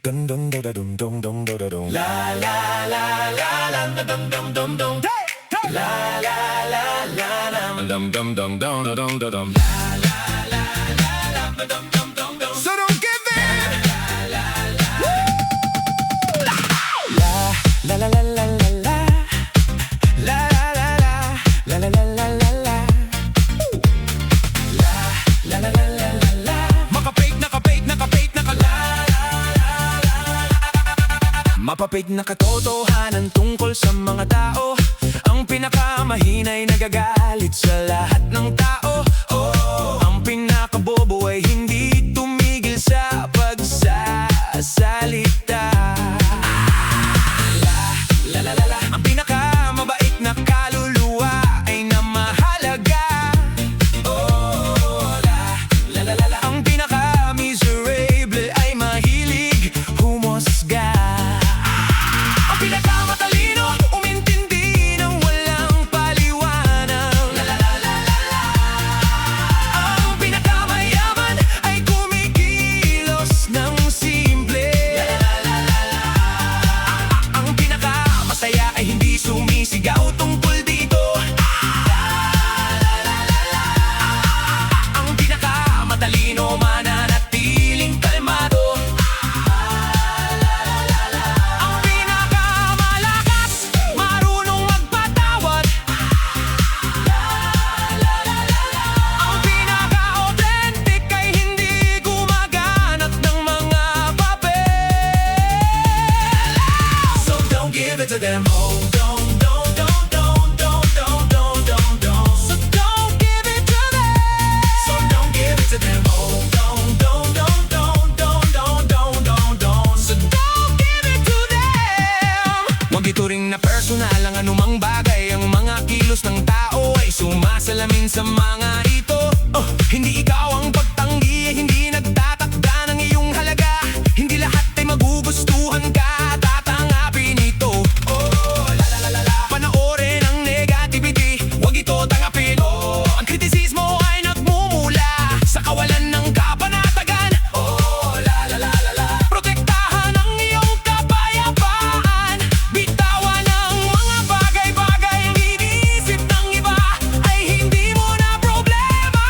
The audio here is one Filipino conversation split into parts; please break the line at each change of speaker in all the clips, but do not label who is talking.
Dun dun da da dum dum dum da da dum. La la la la la da dum dum dum dum. La la la la la dum dum dum dum da dum da dum. La la la la la dum dum dum dum. So don't give in. La la la la la la la. La la la la la la la la la la. La la la la la la. Makapake, nakapake, nakapake, nakala. Mapapig na katotohanan tungkol sa mga tao. Ang pinakamahinay nagagalit sa lahat ng tao. Ang pinakabobo ay hindi tumigil sa pagsasalita. La la la la. Ang pinakamabait na kaluluwa ay namahalaga. La la la la. Ang pinaka-miserable ay mahilig humusga. Ang pinakamatalino, umintindi ng walang paliwanag. La la la la la la. Ang pinakamayaman ay kumikilos ng simple. La la la la la. Ang pinakamasaya ay hindi sumisigaw tungkol dito. La la la la la. Ang pinakamatalino mananatiling kalmado. Ang pinakamalakas, marunong magpatawad. Ang pinaka-authentic ay hindi gumaganap ng mga papel. So don't give it to them. Oh, don't. So don't give it to them. So don't give it to them. Oh, don't. So don't give it to them. Huwag ituring na personal ang anumang bagay. Ang mga kilos ng tao ay sumasalamin sa mga ito. Hindi ikaw ang pagtanggi, hindi nagtatakda ng iyong halaga. Hindi lahat ay magugustuhan ka, tatangapin ito. La la la la la. Panoorin ang negativity, huwag ito tanggapin. Ang kritisismo ay nagmumula sa kawalan ng kapanatagan. La la la la la. Protektahan ang iyong kapayapaan. Bitawan ang mga bagay-bagay. Ang iniisip ng iba ay hindi mo na problema.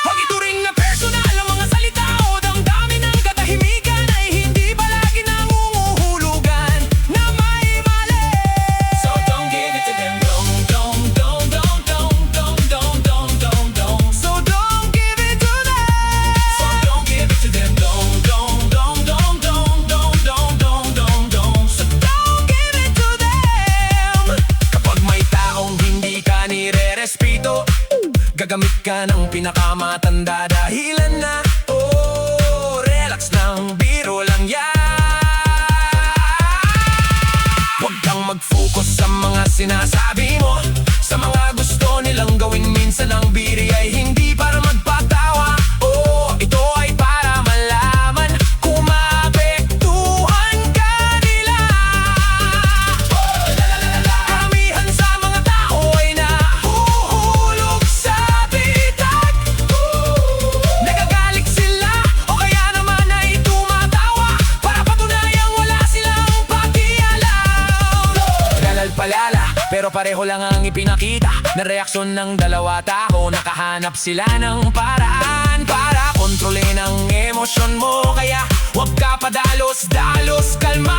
Huwag ituring na personal ang mga salita o damdamin ng katahimikan ay hindi palagi nangungulugan na may mali. So don't give it to them. Don't. So don't give it to them. So don't give it to them. Don't. So don't give it to them. Kapag may taong hindi ka nire-respeto, gagamit ka ng pinakamatanda dahilan na relax lang, biro lang yan. Huwag kang mag-focus sa mga sinasabi mo, sa mga gusto nilang gawin. Minsan ang biri ay hindi para magpatawa. Ito ay para malaman kung maapektuhan ka nila. Karamihan sa mga tao ay nahuhulog sa bitak. Nagagalit sila o kaya naman ay tumatawa para patunayang wala silang pakialam. Lalal-palala, pero pareho lang ang ipinakita na reaksyon ng dalawa tao. Nakahanap sila ng paraan para kontrolin ang emosyon mo. Kaya huwag ka padalos-dalos, kalma